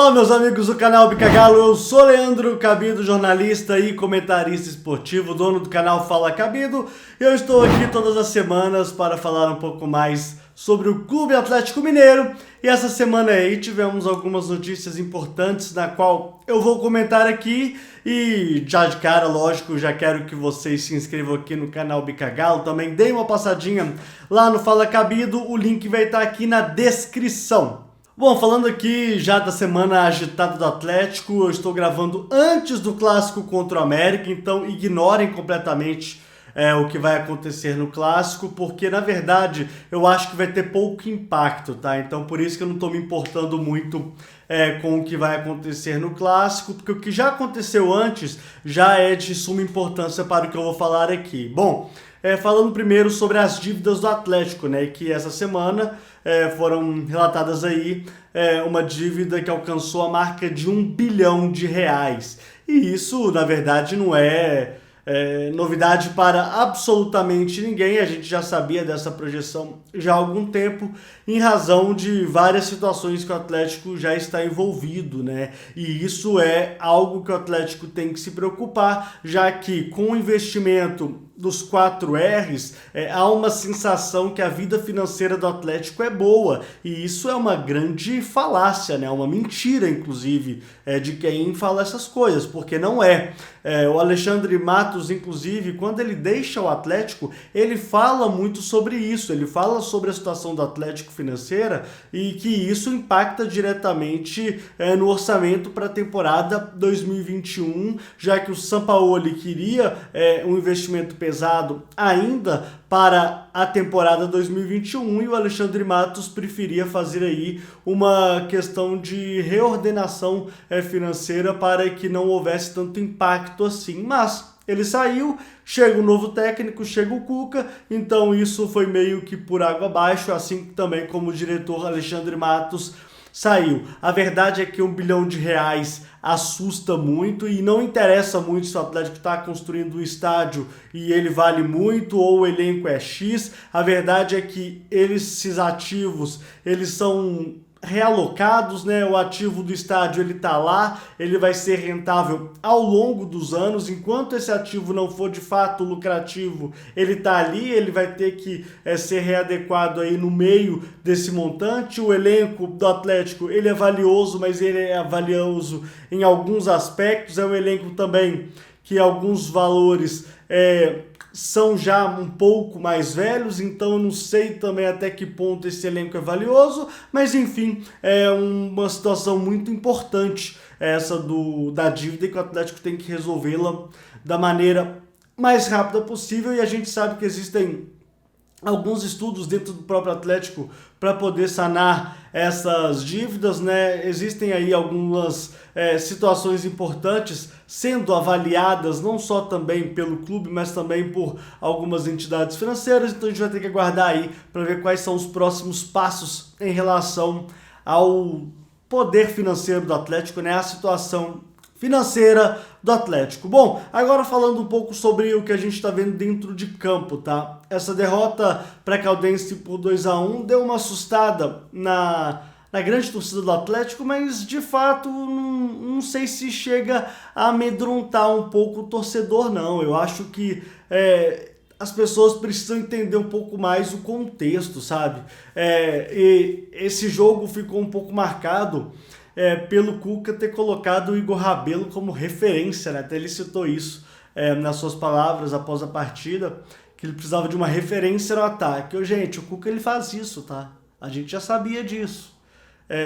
Olá, meus amigos do canal Bicagalo, eu sou Leandro Cabido, jornalista e comentarista esportivo, dono do canal Fala Cabido, e eu estou aqui todas as semanas para falar um pouco mais sobre o Clube Atlético Mineiro. E essa semana aí tivemos algumas notícias importantes na qual eu vou comentar aqui. E já de cara, lógico, já quero que vocês se inscrevam aqui no canal Bicagalo, também deem uma passadinha lá no Fala Cabido, o link vai estar aqui na descrição. Bom, falando aqui já da semana agitada do Atlético, eu estou gravando antes do clássico contra o América, então ignorem completamente o que vai acontecer no clássico, porque na verdade eu acho que vai ter pouco impacto, tá? Então por isso que eu não estou me importando muito com o que vai acontecer no clássico, porque o que já aconteceu antes já é de suma importância para o que eu vou falar aqui. Bom, falando primeiro sobre as dívidas do Atlético, né? Que essa semana foram relatadas aí uma dívida que alcançou a marca de R$1 bilhão. E isso, na verdade, não é novidade para absolutamente ninguém. A gente já sabia dessa projeção já há algum tempo, em razão de várias situações que o Atlético já está envolvido, né? E isso é algo que o Atlético tem que se preocupar, já que com o investimento dos 4 R's, há uma sensação que a vida financeira do Atlético é boa, e isso é uma grande falácia, né? Uma mentira, inclusive, de quem fala essas coisas, porque não é. O Alexandre Matos, inclusive, quando ele deixa o Atlético, ele fala muito sobre isso, ele fala sobre a situação do Atlético financeira e que isso impacta diretamente no orçamento para a temporada 2021, já que o Sampaoli queria um investimento pesado ainda para a temporada 2021 e o Alexandre Matos preferia fazer aí uma questão de reordenação financeira para que não houvesse tanto impacto assim, mas ele saiu, chega o novo técnico, chega o Cuca, então isso foi meio que por água abaixo, assim também como o diretor Alexandre Matos saiu. A verdade é que R$1 bilhão assusta muito e não interessa muito se o Atlético está construindo um estádio e ele vale muito ou o elenco é X. A verdade é que esses ativos, eles são realocados, né? O ativo do estádio ele tá lá, ele vai ser rentável ao longo dos anos. Enquanto esse ativo não for de fato lucrativo, ele tá ali, ele vai ter que ser readequado aí no meio desse montante. O elenco do Atlético ele é valioso, mas ele é valioso em alguns aspectos. É um elenco também que alguns valores são já um pouco mais velhos, então eu não sei também até que ponto esse elenco é valioso, mas enfim, é uma situação muito importante essa da dívida que o Atlético tem que resolvê-la da maneira mais rápida possível, e a gente sabe que existem alguns estudos dentro do próprio Atlético para poder sanar essas dívidas, né? Existem aí algumas situações importantes sendo avaliadas não só também pelo clube, mas também por algumas entidades financeiras, então a gente vai ter que aguardar aí para ver quais são os próximos passos em relação ao poder financeiro do Atlético, né? A situação financeira do Atlético. Bom, agora falando um pouco sobre o que a gente está vendo dentro de campo, tá? Essa derrota para a Caldense por 2-1 deu uma assustada na grande torcida do Atlético, mas de fato não sei se chega a amedrontar um pouco o torcedor, não. Eu acho que as pessoas precisam entender um pouco mais o contexto, sabe? E esse jogo ficou um pouco marcado pelo Cuca ter colocado o Igor Rabelo como referência, né? Até ele citou isso nas suas palavras após a partida, que ele precisava de uma referência no ataque. Gente, o Cuca ele faz isso, tá? A gente já sabia disso.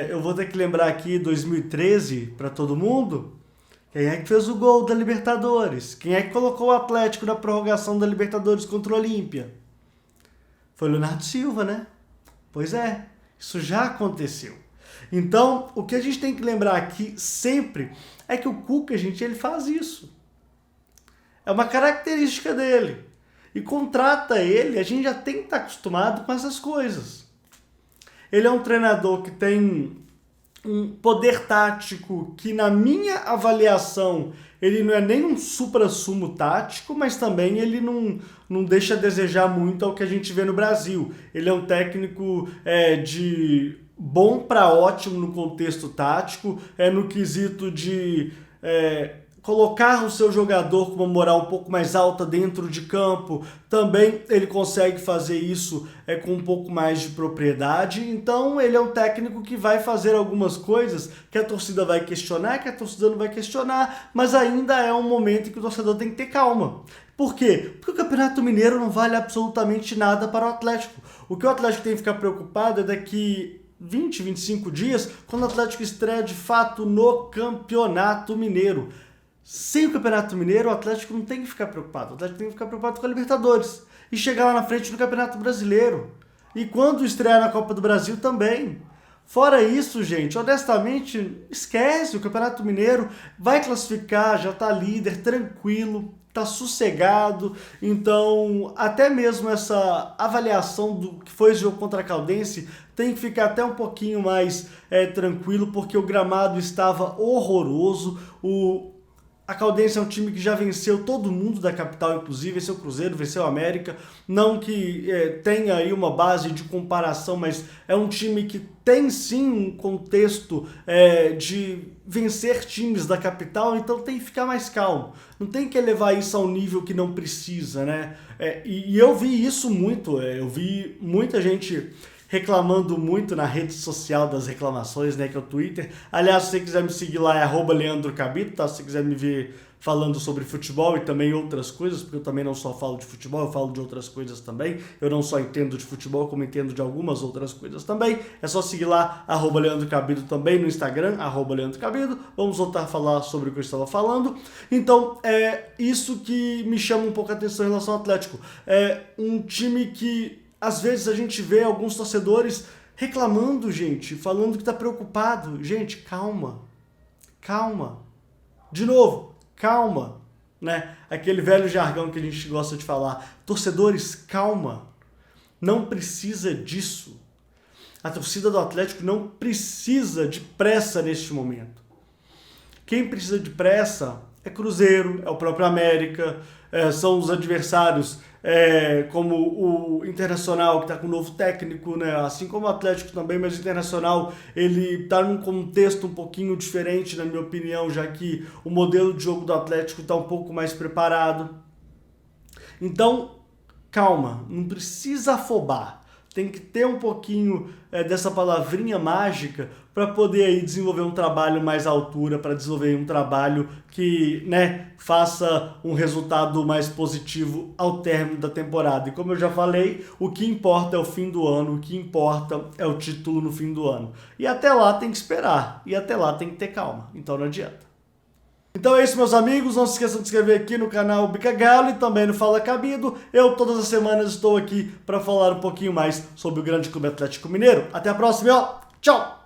Eu vou ter que lembrar aqui 2013 para todo mundo. Quem é que fez o gol da Libertadores? Quem é que colocou o Atlético na prorrogação da Libertadores contra o Olímpia? Foi o Leonardo Silva, né? Pois é, isso já aconteceu. Então, o que a gente tem que lembrar aqui sempre é que o Cuca, gente, ele faz isso. É uma característica dele. E contrata ele, a gente já tem que estar acostumado com essas coisas. Ele é um treinador que tem um poder tático que, na minha avaliação, ele não é nem um supra-sumo tático, mas também ele não deixa a desejar muito ao que a gente vê no Brasil. Ele é um técnico de bom para ótimo no contexto tático, no quesito de colocar o seu jogador com uma moral um pouco mais alta dentro de campo. Também ele consegue fazer isso com um pouco mais de propriedade. Então ele é um técnico que vai fazer algumas coisas que a torcida vai questionar, que a torcida não vai questionar, mas ainda é um momento em que o torcedor tem que ter calma. Por quê? Porque o Campeonato Mineiro não vale absolutamente nada para o Atlético. O que o Atlético tem que ficar preocupado é daqui 20, 25 dias, quando o Atlético estreia de fato no Campeonato Mineiro. Sem o Campeonato Mineiro, o Atlético não tem que ficar preocupado. O Atlético tem que ficar preocupado com a Libertadores e chegar lá na frente no Campeonato Brasileiro. E quando estrear na Copa do Brasil também. Fora isso, gente, honestamente, esquece. O Campeonato Mineiro vai classificar, já está líder, tranquilo, está sossegado. Então, até mesmo essa avaliação do que foi esse jogo contra a Caldense tem que ficar até um pouquinho mais tranquilo, porque o gramado estava horroroso. A Caldense é um time que já venceu todo mundo da capital, inclusive, venceu o Cruzeiro, venceu o América. Não que tenha aí uma base de comparação, mas é um time que tem sim um contexto de vencer times da capital, então tem que ficar mais calmo. Não tem que elevar isso ao nível que não precisa, né? E eu vi isso muito, eu vi muita gente reclamando muito na rede social das reclamações, né, que é o Twitter. Aliás, se você quiser me seguir lá, é @LeandroCabito, tá? Se você quiser me ver falando sobre futebol e também outras coisas, porque eu também não só falo de futebol, eu falo de outras coisas também. Eu não só entendo de futebol, como entendo de algumas outras coisas também. É só seguir lá, @LeandroCabito também no Instagram, @LeandroCabito. Vamos voltar a falar sobre o que eu estava falando. Então, é isso que me chama um pouco a atenção em relação ao Atlético. É um time que às vezes a gente vê alguns torcedores reclamando, gente, falando que tá preocupado. Gente, calma. Calma. De novo, calma. Né? Aquele velho jargão que a gente gosta de falar. Torcedores, calma. Não precisa disso. A torcida do Atlético não precisa de pressa neste momento. Quem precisa de pressa é Cruzeiro, é o próprio América, são os adversários como o Internacional, que está com um novo técnico, né? Assim como o Atlético também, mas o Internacional ele está num contexto um pouquinho diferente, na minha opinião, já que o modelo de jogo do Atlético está um pouco mais preparado. Então, calma, não precisa afobar. Tem que ter um pouquinho dessa palavrinha mágica para poder aí desenvolver um trabalho mais à altura, para desenvolver um trabalho que, né, faça um resultado mais positivo ao término da temporada. E como eu já falei, o que importa é o fim do ano, o que importa é o título no fim do ano. E até lá tem que esperar, e até lá tem que ter calma, então não adianta. Então é isso, meus amigos, não se esqueçam de se inscrever aqui no canal Bica Galo e também no Fala Cabido. Eu todas as semanas estou aqui para falar um pouquinho mais sobre o grande Clube Atlético Mineiro. Até a próxima, ó. Tchau!